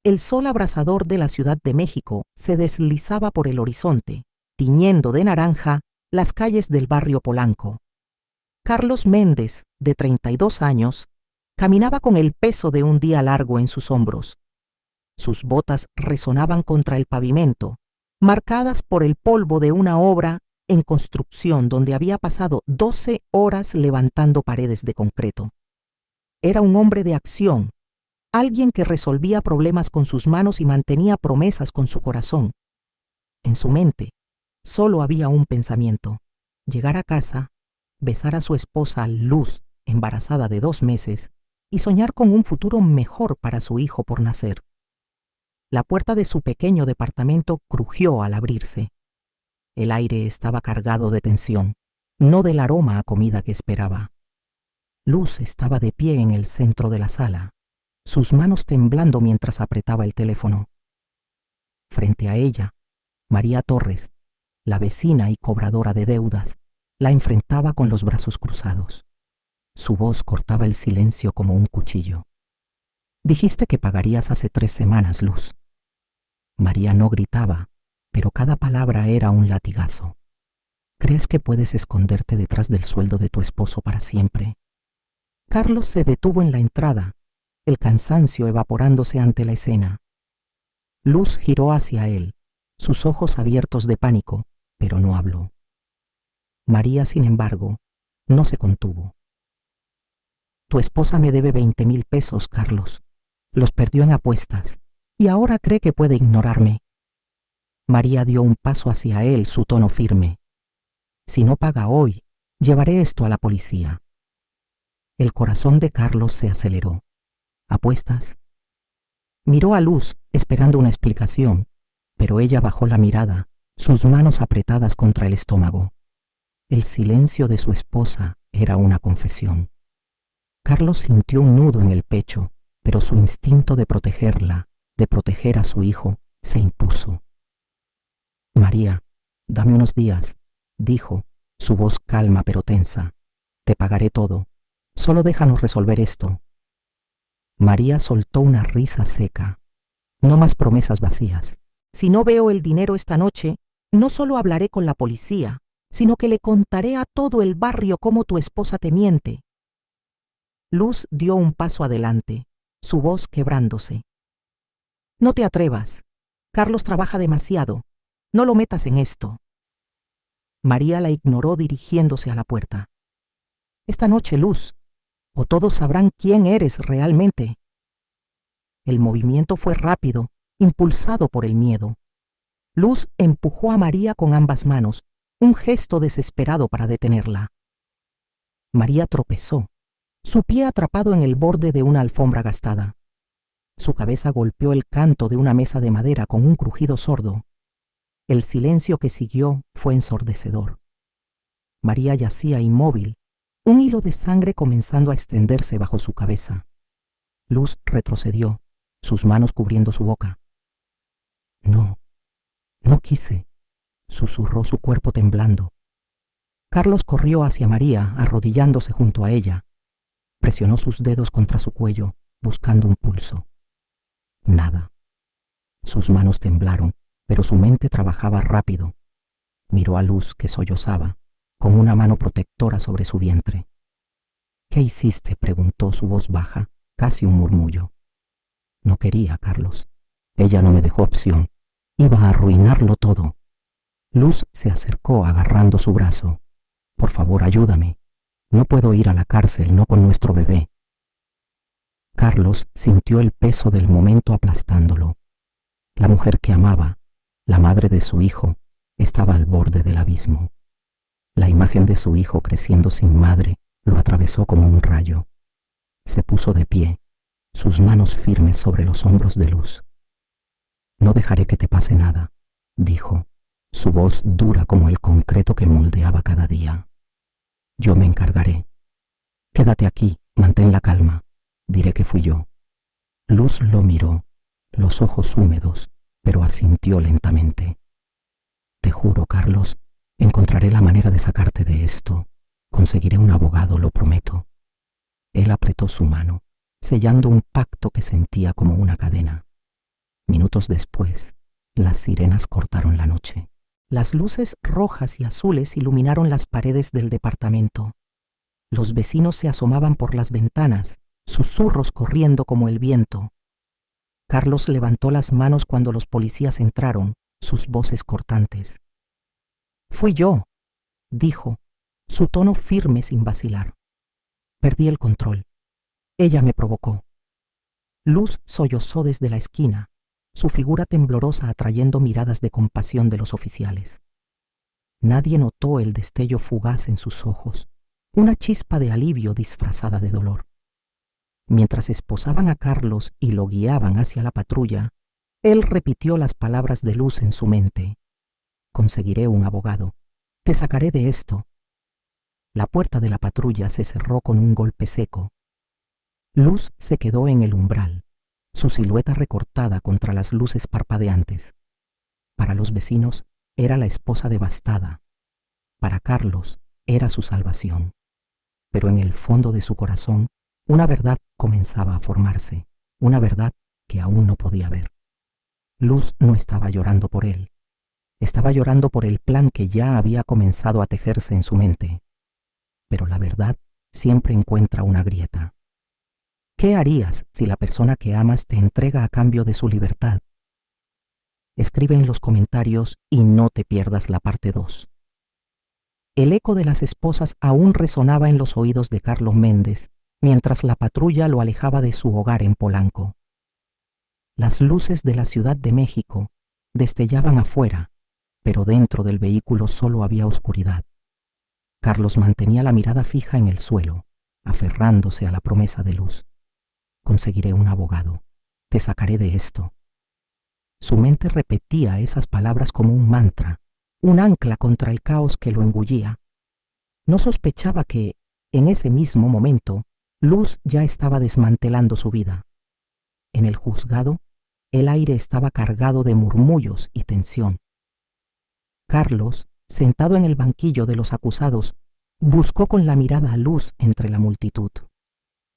El sol abrasador de la Ciudad de México se deslizaba por el horizonte, tiñendo de naranja las calles del barrio Polanco. Carlos Méndez, de 32 años, caminaba con el peso de un día largo en sus hombros. Sus botas resonaban contra el pavimento, marcadas por el polvo de una obra en construcción donde había pasado 12 horas levantando paredes de concreto. Era un hombre de acción, alguien que resolvía problemas con sus manos y mantenía promesas con su corazón. En su mente solo había un pensamiento: llegar a casa, besar a su esposa Luz, embarazada de 2 meses, y soñar con un futuro mejor para su hijo por nacer. La puerta de su pequeño departamento crujió al abrirse. El aire estaba cargado de tensión, no del aroma a comida que esperaba. Luz estaba de pie en el centro de la sala, sus manos temblando mientras apretaba el teléfono. Frente a ella, María Torres, la vecina y cobradora de deudas, la enfrentaba con los brazos cruzados. Su voz cortaba el silencio como un cuchillo. «Dijiste que pagarías hace 3 semanas, Luz». María no gritaba, pero cada palabra era un latigazo. «¿Crees que puedes esconderte detrás del sueldo de tu esposo para siempre?» Carlos se detuvo en la entrada, el cansancio evaporándose ante la escena. Luz giró hacia él, sus ojos abiertos de pánico, pero no habló. María, sin embargo, no se contuvo. «Tu esposa me debe 20,000 pesos, Carlos. Los perdió en apuestas y ahora cree que puede ignorarme». María dio un paso hacia él, su tono firme. «Si no paga hoy, llevaré esto a la policía». El corazón de Carlos se aceleró. «¿Apuestas?». Miró a Luz, esperando una explicación, pero ella bajó la mirada, sus manos apretadas contra el estómago. El silencio de su esposa era una confesión. Carlos sintió un nudo en el pecho, pero su instinto de protegerla, de proteger a su hijo, se impuso. «María, dame unos días», dijo, su voz calma pero tensa. «Te pagaré todo. Solo déjanos resolver esto». María soltó una risa seca. «No más promesas vacías. Si no veo el dinero esta noche, no solo hablaré con la policía, sino que le contaré a todo el barrio cómo tu esposa te miente». Luz dio un paso adelante, su voz quebrándose. «No te atrevas. Carlos trabaja demasiado. No lo metas en esto». María la ignoró dirigiéndose a la puerta. «Esta noche, Luz, o todos sabrán quién eres realmente». El movimiento fue rápido, impulsado por el miedo. Luz empujó a María con ambas manos, un gesto desesperado para detenerla. María tropezó, su pie atrapado en el borde de una alfombra gastada. Su cabeza golpeó el canto de una mesa de madera con un crujido sordo. El silencio que siguió fue ensordecedor. María yacía inmóvil, un hilo de sangre comenzando a extenderse bajo su cabeza. Luz retrocedió, sus manos cubriendo su boca. «No, no quise», susurró su cuerpo temblando. Carlos corrió hacia María, arrodillándose junto a ella. Presionó sus dedos contra su cuello, buscando un pulso. Nada. Sus manos temblaron, pero su mente trabajaba rápido. Miró a Luz, que sollozaba, con una mano protectora sobre su vientre. «¿Qué hiciste?», preguntó, su voz baja, casi un murmullo. «No quería, Carlos. Ella no me dejó opción. Iba a arruinarlo todo». Luz se acercó agarrando su brazo. «Por favor, ayúdame. No puedo ir a la cárcel, no con nuestro bebé». Carlos sintió el peso del momento aplastándolo. La mujer que amaba, la madre de su hijo, estaba al borde del abismo. La imagen de su hijo creciendo sin madre lo atravesó como un rayo. Se puso de pie, sus manos firmes sobre los hombros de Luz. «No dejaré que te pase nada», dijo, su voz dura como el concreto que moldeaba cada día. «Yo me encargaré. Quédate aquí, mantén la calma. Diré que fui yo». Luz lo miró, los ojos húmedos, pero asintió lentamente. «Te juro, Carlos, encontraré la manera de sacarte de esto. Conseguiré un abogado, lo prometo». Él apretó su mano, sellando un pacto que sentía como una cadena. Minutos después, las sirenas cortaron la noche. Las luces rojas y azules iluminaron las paredes del departamento. Los vecinos se asomaban por las ventanas, susurros corriendo como el viento. Carlos levantó las manos cuando los policías entraron, sus voces cortantes. «Fui yo», dijo, su tono firme sin vacilar. «Perdí el control. Ella me provocó». Luz sollozó desde la esquina, su figura temblorosa atrayendo miradas de compasión de los oficiales. Nadie notó el destello fugaz en sus ojos, una chispa de alivio disfrazada de dolor. Mientras esposaban a Carlos y lo guiaban hacia la patrulla, él repitió las palabras de Luz en su mente. «Conseguiré un abogado. Te sacaré de esto». La puerta de la patrulla se cerró con un golpe seco. Luz se quedó en el umbral, su silueta recortada contra las luces parpadeantes. Para los vecinos era la esposa devastada. Para Carlos era su salvación. Pero en el fondo de su corazón, una verdad comenzaba a formarse, una verdad que aún no podía ver. Luz no estaba llorando por él. Estaba llorando por el plan que ya había comenzado a tejerse en su mente. Pero la verdad siempre encuentra una grieta. ¿Qué harías si la persona que amas te entrega a cambio de su libertad? Escribe en los comentarios y no te pierdas la parte 2. El eco de las esposas aún resonaba en los oídos de Carlos Méndez, mientras la patrulla lo alejaba de su hogar en Polanco. Las luces de la Ciudad de México destellaban afuera, pero dentro del vehículo solo había oscuridad. Carlos mantenía la mirada fija en el suelo, aferrándose a la promesa de Luz. «Conseguiré un abogado. Te sacaré de esto». Su mente repetía esas palabras como un mantra, un ancla contra el caos que lo engullía. No sospechaba que, en ese mismo momento, Luz ya estaba desmantelando su vida. En el juzgado, el aire estaba cargado de murmullos y tensión. Carlos, sentado en el banquillo de los acusados, buscó con la mirada a Luz entre la multitud.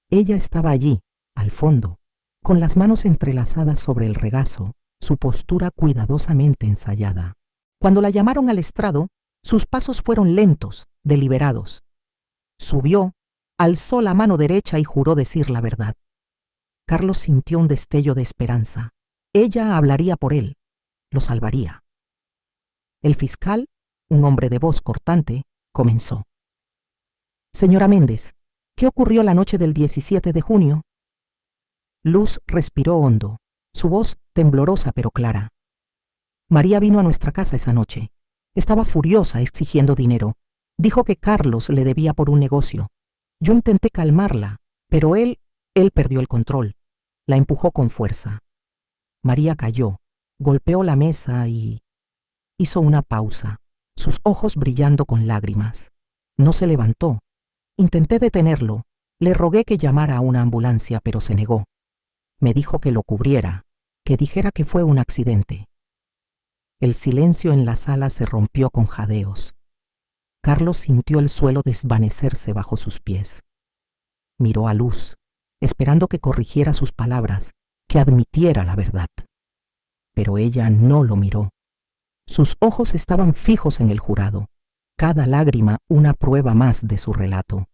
Ella estaba allí, al fondo, con las manos entrelazadas sobre el regazo, su postura cuidadosamente ensayada. Cuando la llamaron al estrado, sus pasos fueron lentos, deliberados. Subió, alzó la mano derecha y juró decir la verdad. Carlos sintió un destello de esperanza. Ella hablaría por él, lo salvaría. El fiscal, un hombre de voz cortante, comenzó. «Señora Méndez, ¿qué ocurrió la noche del 17 de junio?» Luz respiró hondo, su voz temblorosa pero clara. «María vino a nuestra casa esa noche. Estaba furiosa exigiendo dinero. Dijo que Carlos le debía por un negocio. Yo intenté calmarla, pero él perdió el control. La empujó con fuerza. María cayó, golpeó la mesa y hizo una pausa, sus ojos brillando con lágrimas. No se levantó. Intenté detenerlo. Le rogué que llamara a una ambulancia, pero se negó. Me dijo que lo cubriera, que dijera que fue un accidente». El silencio en la sala se rompió con jadeos. Carlos sintió el suelo desvanecerse bajo sus pies. Miró a Luz, esperando que corrigiera sus palabras, que admitiera la verdad. Pero ella no lo miró. Sus ojos estaban fijos en el jurado, cada lágrima una prueba más de su relato.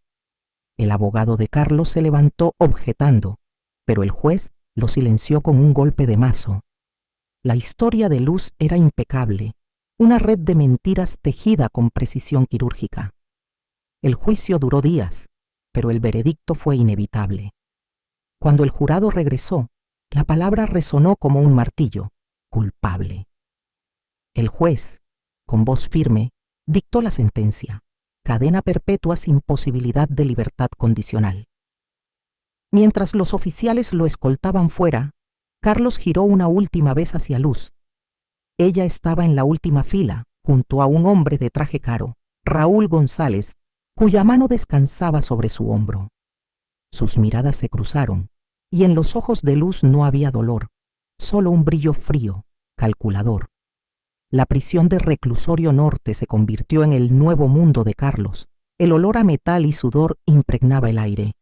El abogado de Carlos se levantó objetando, pero el juez lo silenció con un golpe de mazo. La historia de Luz era impecable, una red de mentiras tejida con precisión quirúrgica. El juicio duró días, pero el veredicto fue inevitable. Cuando el jurado regresó, la palabra resonó como un martillo: culpable. El juez, con voz firme, dictó la sentencia: cadena perpetua sin posibilidad de libertad condicional. Mientras los oficiales lo escoltaban fuera, Carlos giró una última vez hacia Luz. Ella estaba en la última fila, junto a un hombre de traje caro, Raúl González, cuya mano descansaba sobre su hombro. Sus miradas se cruzaron, y en los ojos de Luz no había dolor, solo un brillo frío, calculador. La prisión de Reclusorio Norte se convirtió en el nuevo mundo de Carlos. El olor a metal y sudor impregnaba el aire.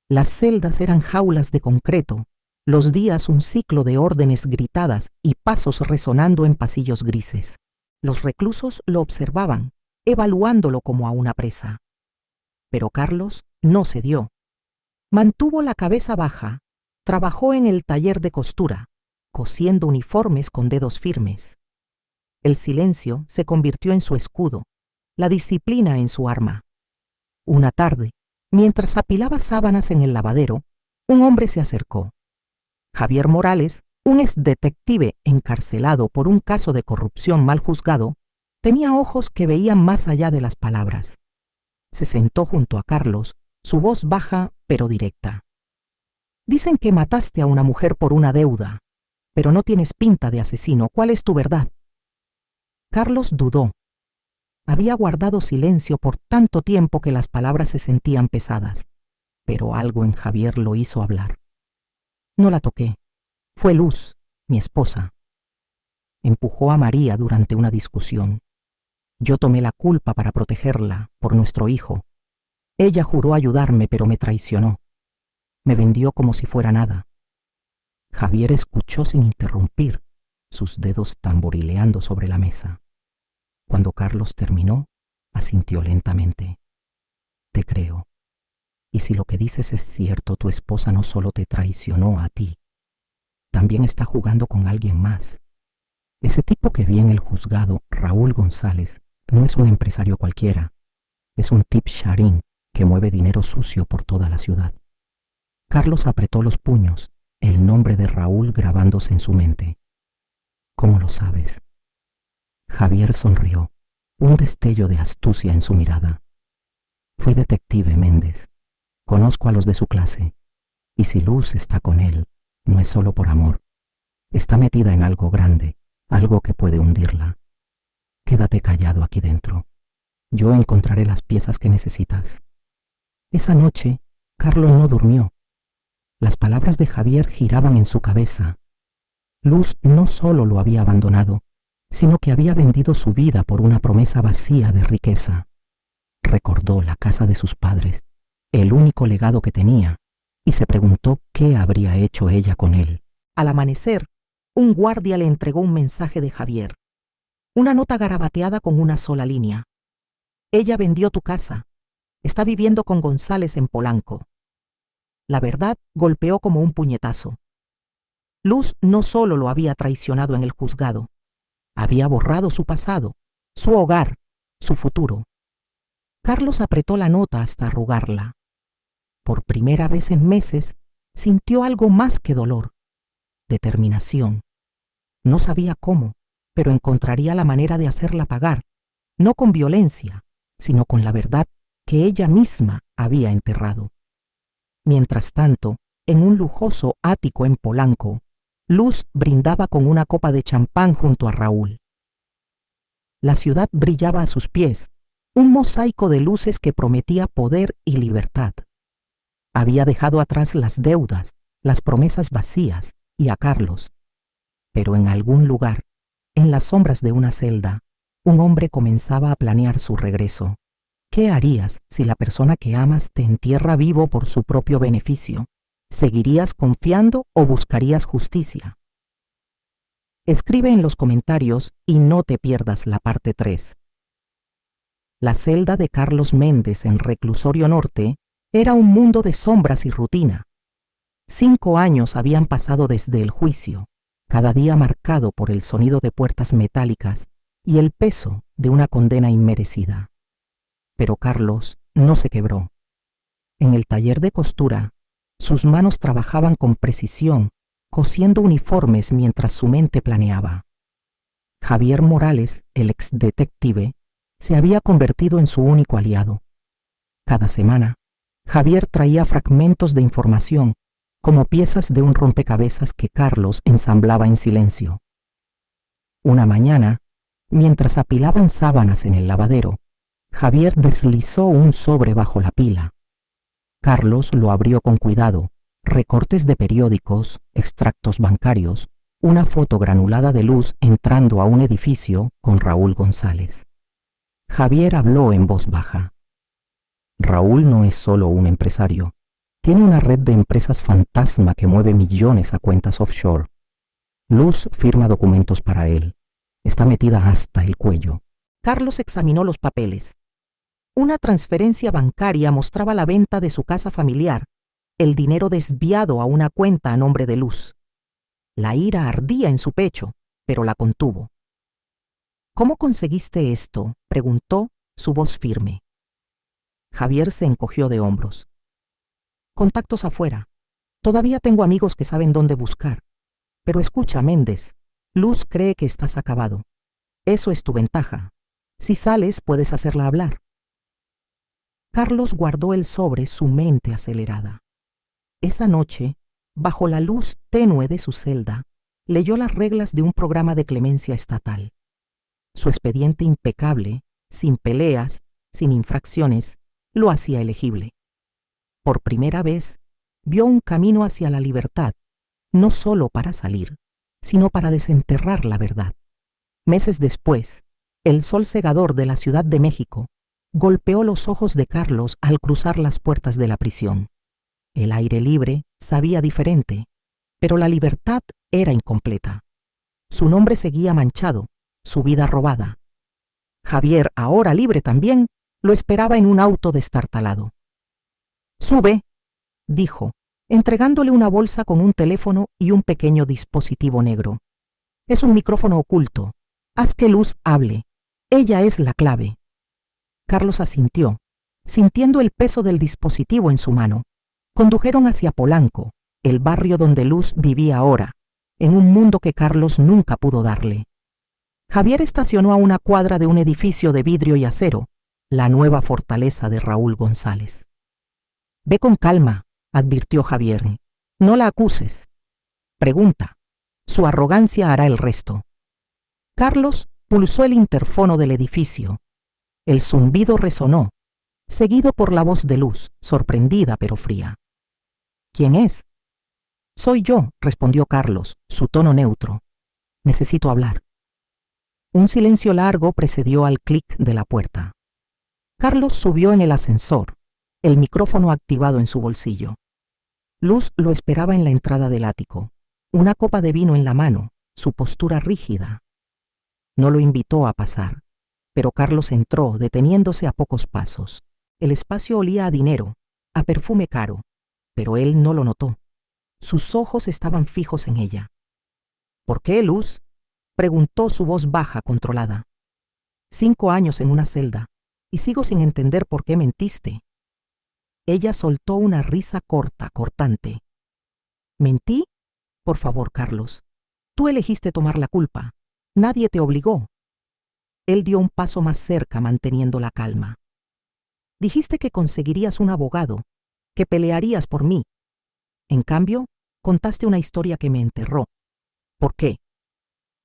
Las celdas eran jaulas de concreto, Los días un ciclo de órdenes gritadas y pasos resonando en pasillos grises. Los reclusos lo observaban, evaluándolo como a una presa. Pero Carlos no cedió. Mantuvo la cabeza baja, trabajó en el taller de costura, cosiendo uniformes con dedos firmes. El silencio se convirtió en su escudo, la disciplina en su arma. Una tarde, mientras apilaba sábanas en el lavadero, un hombre se acercó. Javier Morales, un exdetective encarcelado por un caso de corrupción mal juzgado, tenía ojos que veían más allá de las palabras. Se sentó junto a Carlos, su voz baja pero directa. Dicen que mataste a una mujer por una deuda, pero no tienes pinta de asesino. ¿Cuál es tu verdad? Carlos dudó. Había guardado silencio por tanto tiempo que las palabras se sentían pesadas, pero algo en Javier lo hizo hablar. No la toqué. Fue Luz, mi esposa. Empujó a María durante una discusión. Yo tomé la culpa para protegerla, por nuestro hijo. Ella juró ayudarme, pero me traicionó. Me vendió como si fuera nada. Javier escuchó sin interrumpir, sus dedos tamborileando sobre la mesa. Cuando Carlos terminó, asintió lentamente. Te creo. Y si lo que dices es cierto, tu esposa no solo te traicionó a ti, también está jugando con alguien más. Ese tipo que vi en el juzgado, Raúl González, no es un empresario cualquiera. Es un tip sharín que mueve dinero sucio por toda la ciudad. Carlos apretó los puños, el nombre de Raúl grabándose en su mente. ¿Cómo lo sabes? Javier sonrió, un destello de astucia en su mirada. Fui detective, Méndez. Conozco a los de su clase. Y si Luz está con él, no es solo por amor. Está metida en algo grande, algo que puede hundirla. Quédate callado aquí dentro. Yo encontraré las piezas que necesitas. Esa noche, Carlos no durmió. Las palabras de Javier giraban en su cabeza. Luz no solo lo había abandonado, sino que había vendido su vida por una promesa vacía de riqueza. Recordó la casa de sus padres, el único legado que tenía, y se preguntó qué habría hecho ella con él. Al amanecer, un guardia le entregó un mensaje de Javier, una nota garabateada con una sola línea. Ella vendió tu casa. Está viviendo con González en Polanco. La verdad golpeó como un puñetazo. Luz no solo lo había traicionado en el juzgado, había borrado su pasado, su hogar, su futuro. Carlos apretó la nota hasta arrugarla. Por primera vez en meses, sintió algo más que dolor, determinación. No sabía cómo, pero encontraría la manera de hacerla pagar, no con violencia, sino con la verdad que ella misma había enterrado. Mientras tanto, en un lujoso ático en Polanco, Luz brindaba con una copa de champán junto a Raúl. La ciudad brillaba a sus pies, un mosaico de luces que prometía poder y libertad. Había dejado atrás las deudas, las promesas vacías y a Carlos. Pero en algún lugar, en las sombras de una celda, un hombre comenzaba a planear su regreso. ¿Qué harías si la persona que amas te entierra vivo por su propio beneficio? ¿Seguirías confiando o buscarías justicia? Escribe en los comentarios y no te pierdas la parte 3. La celda de Carlos Méndez en Reclusorio Norte era un mundo de sombras y rutina. 5 años habían pasado desde el juicio, cada día marcado por el sonido de puertas metálicas y el peso de una condena inmerecida. Pero Carlos no se quebró. En el taller de costura, sus manos trabajaban con precisión, cosiendo uniformes mientras su mente planeaba. Javier Morales, el exdetective, se había convertido en su único aliado. Cada semana, Javier traía fragmentos de información, como piezas de un rompecabezas que Carlos ensamblaba en silencio. Una mañana, mientras apilaban sábanas en el lavadero, Javier deslizó un sobre bajo la pila. Carlos lo abrió con cuidado, recortes de periódicos, extractos bancarios, una foto granulada de Luz entrando a un edificio con Raúl González. Javier habló en voz baja. Raúl no es solo un empresario, Tiene una red de empresas fantasma que mueve millones a cuentas offshore. Luz firma documentos para él. Está metida hasta el cuello. Carlos examinó los papeles. Una transferencia bancaria mostraba la venta de su casa familiar, el dinero desviado a una cuenta a nombre de Luz. La ira ardía en su pecho, pero la contuvo. ¿Cómo conseguiste esto?, preguntó, su voz firme. Javier se encogió de hombros. Contactos afuera. Todavía tengo amigos que saben dónde buscar. Pero escucha, Méndez, Luz cree que estás acabado. Eso es tu ventaja. Si sales, puedes hacerla hablar. Carlos guardó el sobre, su mente acelerada. Esa noche, bajo la luz tenue de su celda, leyó las reglas de un programa de clemencia estatal. Su expediente impecable, sin peleas, sin infracciones, lo hacía elegible. Por primera vez, vio un camino hacia la libertad, no solo para salir, sino para desenterrar la verdad. Meses después, el sol cegador de la Ciudad de México golpeó los ojos de Carlos al cruzar las puertas de la prisión. El aire libre sabía diferente, pero la libertad era incompleta. Su nombre seguía manchado, su vida robada. Javier, ahora libre también, lo esperaba en un auto destartalado. «Sube», dijo, entregándole una bolsa con un teléfono y un pequeño dispositivo negro. «Es un micrófono oculto. Haz que Luz hable. Ella es la clave». Carlos asintió, sintiendo el peso del dispositivo en su mano. Condujeron hacia Polanco, el barrio donde Luz vivía ahora, en un mundo que Carlos nunca pudo darle. Javier estacionó a una cuadra de un edificio de vidrio y acero, la nueva fortaleza de Raúl González. «Ve con calma», advirtió Javier. «No la acuses. Pregunta. Su arrogancia hará el resto». Carlos pulsó el interfono del edificio. El zumbido resonó, seguido por la voz de Luz, sorprendida pero fría. «¿Quién es?» «Soy yo», respondió Carlos, su tono neutro. «Necesito hablar». Un silencio largo precedió al clic de la puerta. Carlos subió en el ascensor, el micrófono activado en su bolsillo. Luz lo esperaba en la entrada del ático, una copa de vino en la mano, su postura rígida. No lo invitó a pasar, pero Carlos entró, deteniéndose a pocos pasos. El espacio olía a dinero, a perfume caro, pero él no lo notó. Sus ojos estaban fijos en ella. «¿Por qué, Luz?», preguntó su voz baja, controlada. 5 años en una celda, y sigo sin entender por qué mentiste». Ella soltó una risa corta, cortante. «¿Mentí? Por favor, Carlos. Tú elegiste tomar la culpa. Nadie te obligó». Él dio un paso más cerca, manteniendo la calma. «Dijiste que conseguirías un abogado, que pelearías por mí. En cambio, contaste una historia que me enterró. ¿Por qué?»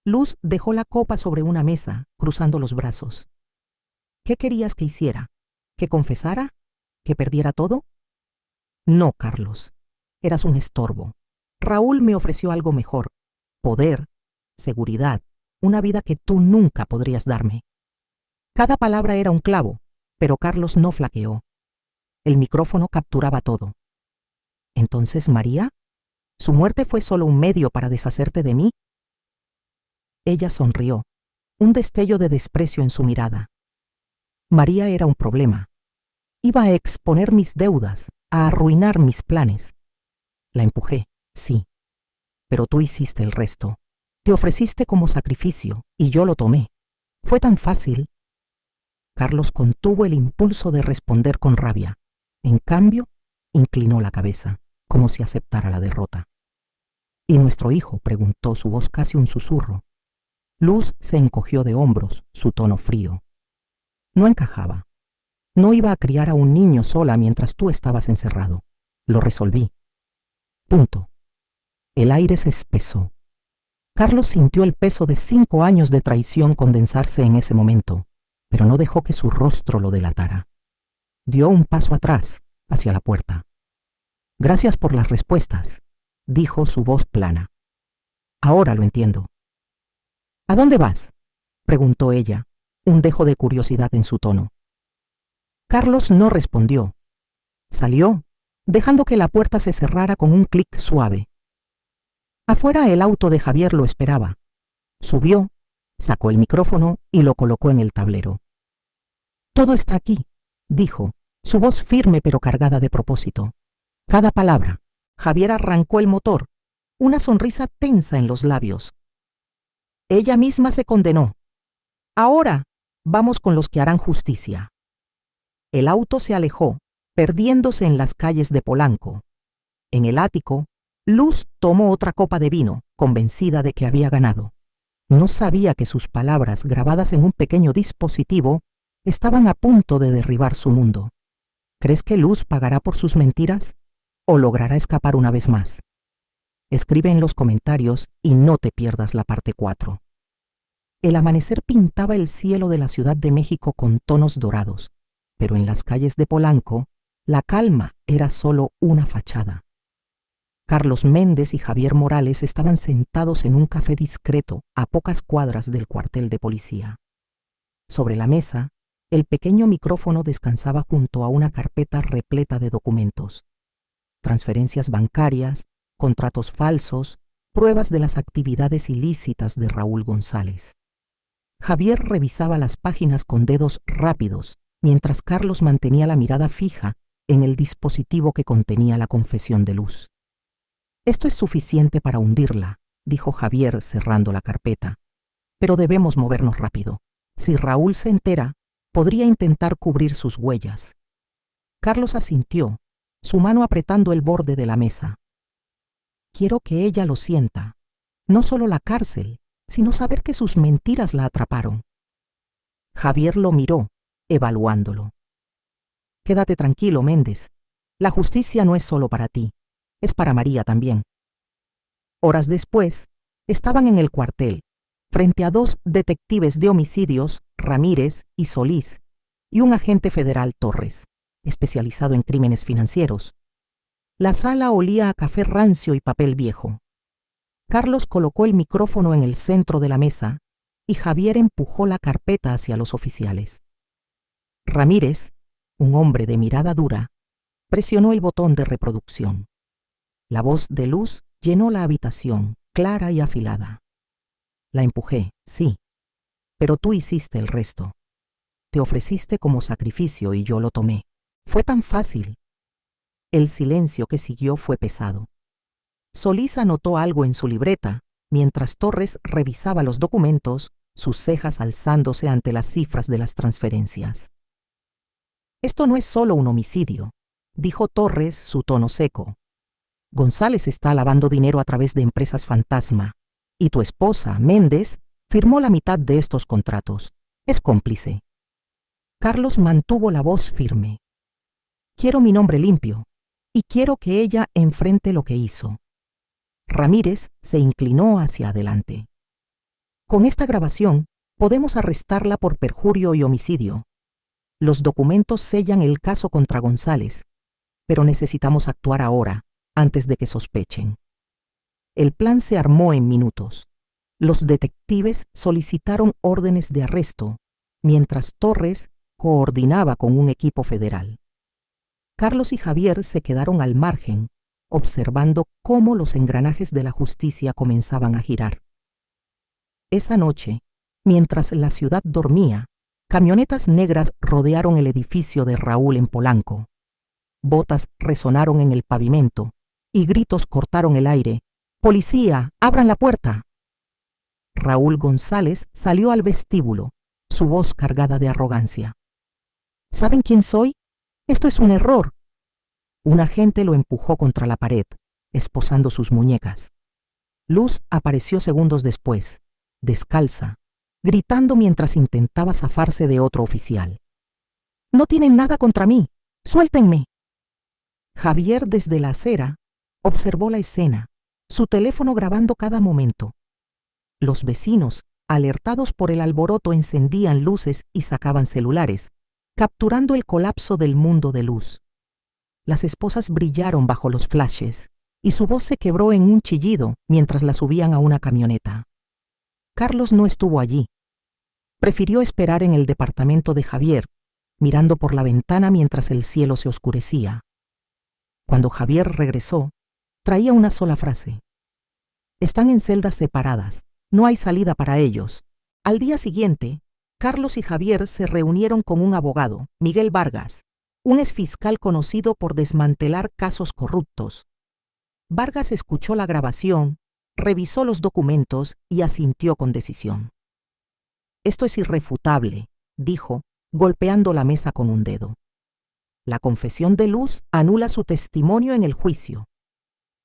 Luz dejó la copa sobre una mesa, cruzando los brazos. «¿Qué querías que hiciera? ¿Que confesara? ¿Que perdiera todo?» «No, Carlos. Eras un estorbo. Raúl me ofreció algo mejor. Poder, seguridad, una vida que tú nunca podrías darme». Cada palabra era un clavo, pero Carlos no flaqueó. El micrófono capturaba todo. «¿Entonces, María? ¿Su muerte fue solo un medio para deshacerte de mí?» Ella sonrió, un destello de desprecio en su mirada. «María era un problema. Iba a exponer mis deudas, a arruinar mis planes. La empujé, sí, pero tú hiciste el resto. Te ofreciste como sacrificio y yo lo tomé. Fue tan fácil». Carlos contuvo el impulso de responder con rabia. En cambio, inclinó la cabeza, como si aceptara la derrota. «¿Y nuestro hijo?», preguntó, su voz casi un susurro. Luz se encogió de hombros, su tono frío. «No encajaba. No iba a criar a un niño sola mientras tú estabas encerrado. Lo resolví. Punto». El aire se espesó. Carlos sintió el peso de 5 años de traición condensarse en ese momento, pero no dejó que su rostro lo delatara. Dio un paso atrás, hacia la puerta. «Gracias por las respuestas», dijo, su voz plana. «Ahora lo entiendo». «¿A dónde vas?», preguntó ella, un dejo de curiosidad en su tono. Carlos no respondió. Salió, dejando que la puerta se cerrara con un clic suave. Afuera el auto de Javier lo esperaba. Subió, sacó el micrófono y lo colocó en el tablero. «Todo está aquí», dijo, su voz firme pero cargada de propósito. Cada palabra. Javier arrancó el motor, una sonrisa tensa en los labios. Ella misma se condenó. Ahora vamos con los que harán justicia. El auto se alejó, perdiéndose en las calles de Polanco. En el ático, Luz tomó otra copa de vino, convencida de que había ganado. No sabía que sus palabras, grabadas en un pequeño dispositivo, estaban a punto de derribar su mundo. ¿Crees que Luz pagará por sus mentiras? ¿O logrará escapar una vez más? Escribe en los comentarios y no te pierdas la parte 4. El amanecer pintaba el cielo de la Ciudad de México con tonos dorados, pero en las calles de Polanco, la calma era solo una fachada. Carlos Méndez y Javier Morales estaban sentados en un café discreto a pocas cuadras del cuartel de policía. Sobre la mesa, el pequeño micrófono descansaba junto a una carpeta repleta de documentos. Transferencias bancarias, contratos falsos, pruebas de las actividades ilícitas de Raúl González. Javier revisaba las páginas con dedos rápidos, mientras Carlos mantenía la mirada fija en el dispositivo que contenía la confesión de Luz. «Esto es suficiente para hundirla», dijo Javier cerrando la carpeta. «Pero debemos movernos rápido. Si Raúl se entera, podría intentar cubrir sus huellas». Carlos asintió, su mano apretando el borde de la mesa. «Quiero que ella lo sienta. No solo la cárcel, sino saber que sus mentiras la atraparon». Javier lo miró, evaluándolo. «Quédate tranquilo, Méndez. La justicia no es solo para ti. Es para María también». Horas después, estaban en el cuartel, frente a 2 detectives de homicidios, Ramírez y Solís, y un agente federal, Torres, especializado en crímenes financieros. La sala olía a café rancio y papel viejo. Carlos colocó el micrófono en el centro de la mesa y Javier empujó la carpeta hacia los oficiales. Ramírez, un hombre de mirada dura, presionó el botón de reproducción. La voz de Luz llenó la habitación, clara y afilada. «La empujé, sí, pero tú hiciste el resto. Te ofreciste como sacrificio y yo lo tomé. Fue tan fácil». El silencio que siguió fue pesado. Solís anotó algo en su libreta, mientras Torres revisaba los documentos, sus cejas alzándose ante las cifras de las transferencias. «Esto no es solo un homicidio», dijo Torres, su tono seco. «González está lavando dinero a través de empresas fantasma, y tu esposa, Méndez, firmó la mitad de estos contratos. Es cómplice». Carlos mantuvo la voz firme. «Quiero mi nombre limpio, y quiero que ella enfrente lo que hizo». Ramírez se inclinó hacia adelante. «Con esta grabación, podemos arrestarla por perjurio y homicidio. Los documentos sellan el caso contra González, pero necesitamos actuar ahora, antes de que sospechen». El plan se armó en minutos. Los detectives solicitaron órdenes de arresto, mientras Torres coordinaba con un equipo federal. Carlos y Javier se quedaron al margen, observando cómo los engranajes de la justicia comenzaban a girar. Esa noche, mientras la ciudad dormía, camionetas negras rodearon el edificio de Raúl en Polanco. Botas resonaron en el pavimento y gritos cortaron el aire. «¡Policía, abran la puerta!». Raúl González salió al vestíbulo, su voz cargada de arrogancia. «¿Saben quién soy? Esto es un error». Un agente lo empujó contra la pared, esposando sus muñecas. Luz apareció segundos después, descalza, gritando mientras intentaba zafarse de otro oficial. «No tienen nada contra mí. ¡Suéltenme!». Javier, desde la acera, observó la escena, su teléfono grabando cada momento. Los vecinos, alertados por el alboroto, encendían luces y sacaban celulares, capturando el colapso del mundo de Luz. Las esposas brillaron bajo los flashes y su voz se quebró en un chillido mientras la subían a una camioneta. Carlos no estuvo allí. Prefirió esperar en el departamento de Javier, mirando por la ventana mientras el cielo se oscurecía. Cuando Javier regresó, traía una sola frase: están en celdas separadas, no hay salida para ellos. Al día siguiente, Carlos y Javier se reunieron con un abogado, Miguel Vargas, un exfiscal conocido por desmantelar casos corruptos. Vargas escuchó la grabación, revisó los documentos y asintió con decisión. Esto es irrefutable, dijo, golpeando la mesa con un dedo. La confesión de Luz anula su testimonio en el juicio.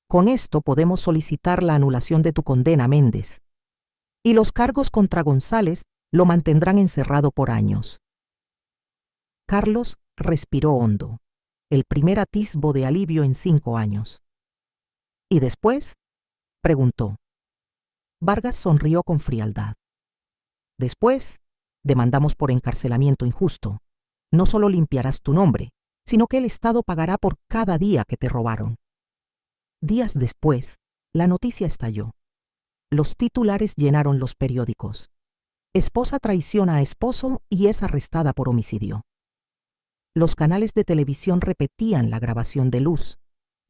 Con esto podemos solicitar la anulación de tu condena, Méndez. Y los cargos contra González lo mantendrán encerrado por años. Carlos respiró hondo, el primer atisbo de alivio en 5 años. ¿Y después?, preguntó. Vargas sonrió con frialdad. Después, demandamos por encarcelamiento injusto. No solo limpiarás tu nombre, sino que el Estado pagará por cada día que te robaron. Días después, la noticia estalló. Los titulares llenaron los periódicos. Esposa traiciona a esposo y es arrestada por homicidio. Los canales de televisión repetían la grabación de Luz,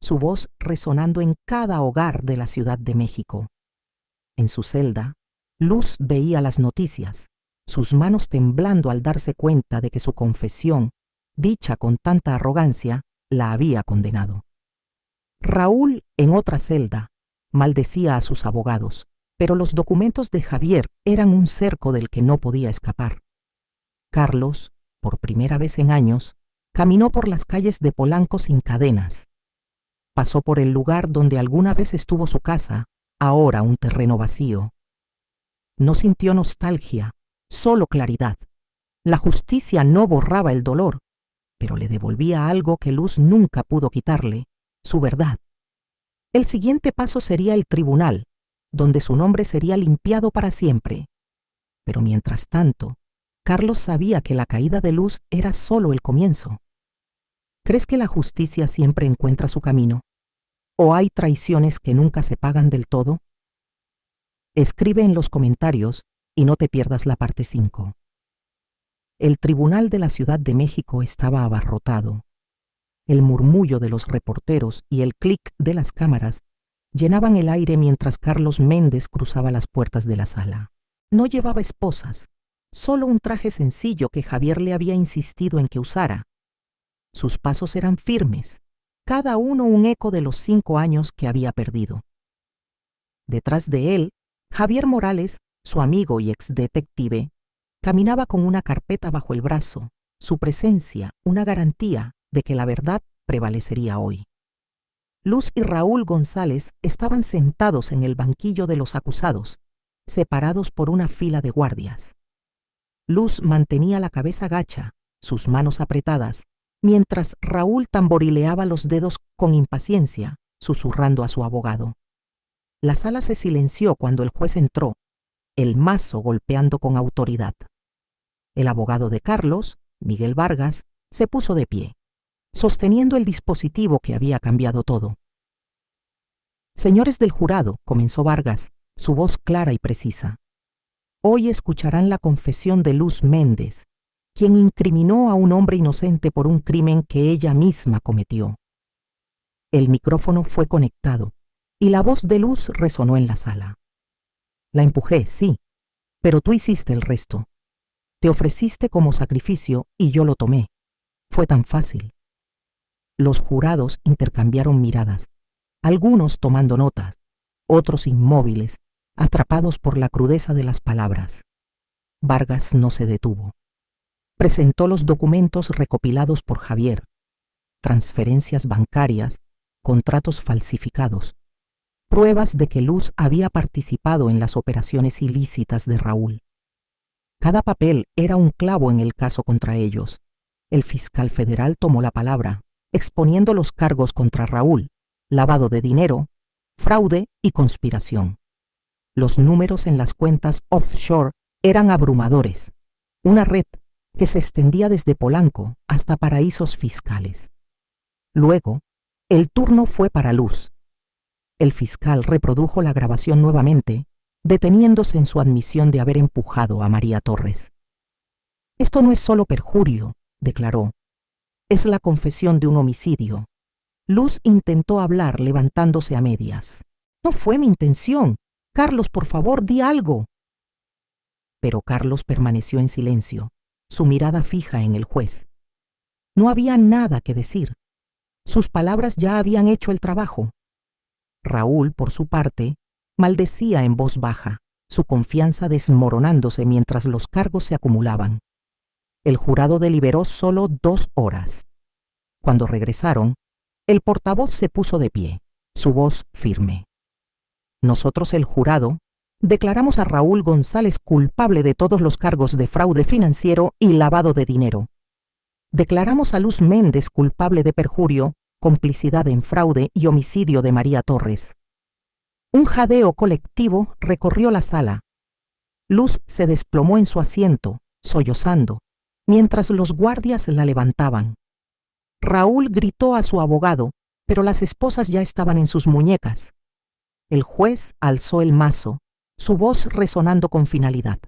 su voz resonando en cada hogar de la Ciudad de México. En su celda, Luz veía las noticias, sus manos temblando al darse cuenta de que su confesión, dicha con tanta arrogancia, la había condenado. Raúl, en otra celda, maldecía a sus abogados, pero los documentos de Javier eran un cerco del que no podía escapar. Carlos, por primera vez en años, caminó por las calles de Polanco sin cadenas. Pasó por el lugar donde alguna vez estuvo su casa, ahora un terreno vacío. No sintió nostalgia, solo claridad. La justicia no borraba el dolor, pero le devolvía algo que Luz nunca pudo quitarle: su verdad. El siguiente paso sería el tribunal, donde su nombre sería limpiado para siempre. Pero mientras tanto, Carlos sabía que la caída de Luz era solo el comienzo. ¿Crees que la justicia siempre encuentra su camino? ¿O hay traiciones que nunca se pagan del todo? Escribe en los comentarios y no te pierdas la parte 5. El tribunal de la Ciudad de México estaba abarrotado. El murmullo de los reporteros y el clic de las cámaras llenaban el aire mientras Carlos Méndez cruzaba las puertas de la sala. No llevaba esposas, solo un traje sencillo que Javier le había insistido en que usara. Sus pasos eran firmes, cada uno un eco de los 5 años que había perdido. Detrás de él, Javier Morales, su amigo y exdetective, caminaba con una carpeta bajo el brazo, su presencia una garantía de que la verdad prevalecería hoy. Luz y Raúl González estaban sentados en el banquillo de los acusados, separados por una fila de guardias. Luz mantenía la cabeza gacha, sus manos apretadas, mientras Raúl tamborileaba los dedos con impaciencia, susurrando a su abogado. La sala se silenció cuando el juez entró, el mazo golpeando con autoridad. El abogado de Carlos, Miguel Vargas, se puso de pie, sosteniendo el dispositivo que había cambiado todo. Señores del jurado, comenzó Vargas, su voz clara y precisa. Hoy escucharán la confesión de Luz Méndez, quien incriminó a un hombre inocente por un crimen que ella misma cometió. El micrófono fue conectado y la voz de Luz resonó en la sala. La empujé, sí, pero tú hiciste el resto. Te ofreciste como sacrificio y yo lo tomé. Fue tan fácil. Los jurados intercambiaron miradas, algunos tomando notas, otros inmóviles, atrapados por la crudeza de las palabras. Vargas no se detuvo. Presentó los documentos recopilados por Javier: transferencias bancarias, contratos falsificados, pruebas de que Luz había participado en las operaciones ilícitas de Raúl. Cada papel era un clavo en el caso contra ellos. El fiscal federal tomó la palabra, exponiendo los cargos contra Raúl: lavado de dinero, fraude y conspiración. Los números en las cuentas offshore eran abrumadores, una red que se extendía desde Polanco hasta paraísos fiscales. Luego, el turno fue para Luz. El fiscal reprodujo la grabación nuevamente, deteniéndose en su admisión de haber empujado a María Torres. Esto no es solo perjurio, declaró. Es la confesión de un homicidio. Luz intentó hablar levantándose a medias. No fue mi intención. Carlos, por favor, di algo. Pero Carlos permaneció en silencio, su mirada fija en el juez. No había nada que decir. Sus palabras ya habían hecho el trabajo. Raúl, por su parte, maldecía en voz baja, su confianza desmoronándose mientras los cargos se acumulaban. El jurado deliberó solo 2 horas. Cuando regresaron, el portavoz se puso de pie, su voz firme. Nosotros, el jurado, declaramos a Raúl González culpable de todos los cargos de fraude financiero y lavado de dinero. Declaramos a Luz Méndez culpable de perjurio, complicidad en fraude y homicidio de María Torres. Un jadeo colectivo recorrió la sala. Luz se desplomó en su asiento, sollozando, mientras los guardias la levantaban. Raúl gritó a su abogado, pero las esposas ya estaban en sus muñecas. El juez alzó el mazo, su voz resonando con finalidad.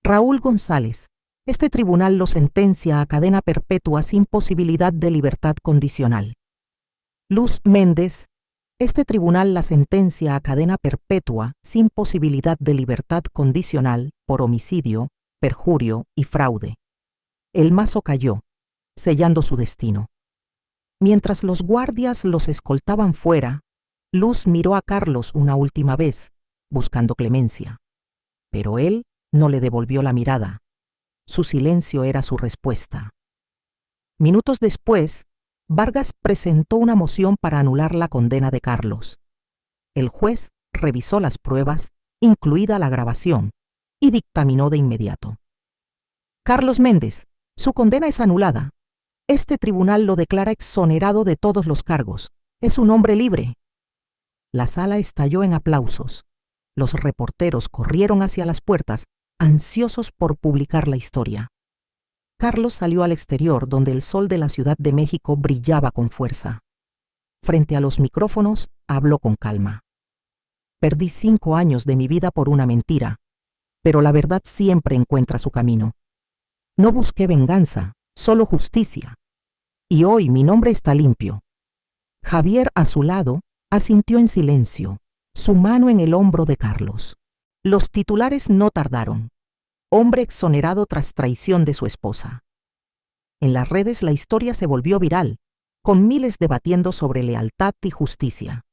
Raúl González, este tribunal lo sentencia a cadena perpetua sin posibilidad de libertad condicional. Luz Méndez, este tribunal la sentencia a cadena perpetua sin posibilidad de libertad condicional por homicidio, perjurio y fraude. El mazo cayó, sellando su destino. Mientras los guardias los escoltaban fuera, Luz miró a Carlos una última vez, buscando clemencia. Pero él no le devolvió la mirada. Su silencio era su respuesta. Minutos después, Vargas presentó una moción para anular la condena de Carlos. El juez revisó las pruebas, incluida la grabación, y dictaminó de inmediato. Carlos Méndez, su condena es anulada. Este tribunal lo declara exonerado de todos los cargos. Es un hombre libre. La sala estalló en aplausos. Los reporteros corrieron hacia las puertas, ansiosos por publicar la historia. Carlos salió al exterior, donde el sol de la Ciudad de México brillaba con fuerza. Frente a los micrófonos, habló con calma. Perdí 5 años de mi vida por una mentira, pero la verdad siempre encuentra su camino. No busqué venganza, solo justicia. Y hoy mi nombre está limpio. Javier, a su lado, asintió en silencio, su mano en el hombro de Carlos. Los titulares no tardaron. Hombre exonerado tras traición de su esposa. En las redes la historia se volvió viral, con miles debatiendo sobre lealtad y justicia.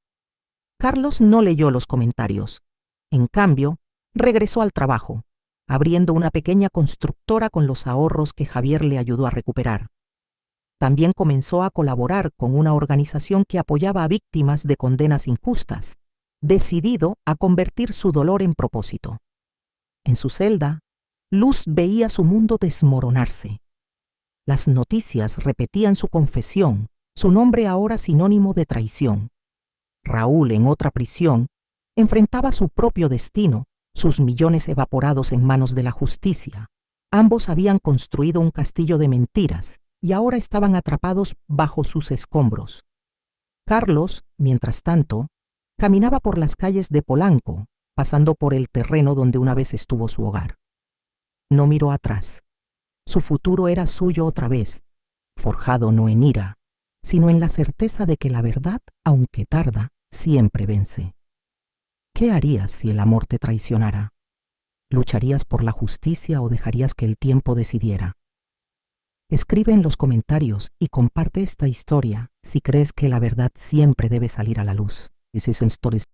Carlos no leyó los comentarios. En cambio, regresó al trabajo, abriendo una pequeña constructora con los ahorros que Javier le ayudó a recuperar. También comenzó a colaborar con una organización que apoyaba a víctimas de condenas injustas, decidido a convertir su dolor en propósito. En su celda, Luz veía su mundo desmoronarse. Las noticias repetían su confesión, su nombre ahora sinónimo de traición. Raúl, en otra prisión, enfrentaba su propio destino, sus millones evaporados en manos de la justicia. Ambos habían construido un castillo de mentiras y ahora estaban atrapados bajo sus escombros. Carlos, mientras tanto, caminaba por las calles de Polanco, pasando por el terreno donde una vez estuvo su hogar. No miró atrás. Su futuro era suyo otra vez, forjado no en ira, sino en la certeza de que la verdad, aunque tarda, siempre vence. ¿Qué harías si el amor te traicionara? ¿Lucharías por la justicia o dejarías que el tiempo decidiera? Escribe en los comentarios y comparte esta historia si crees que la verdad siempre debe salir a la luz. This is in stories.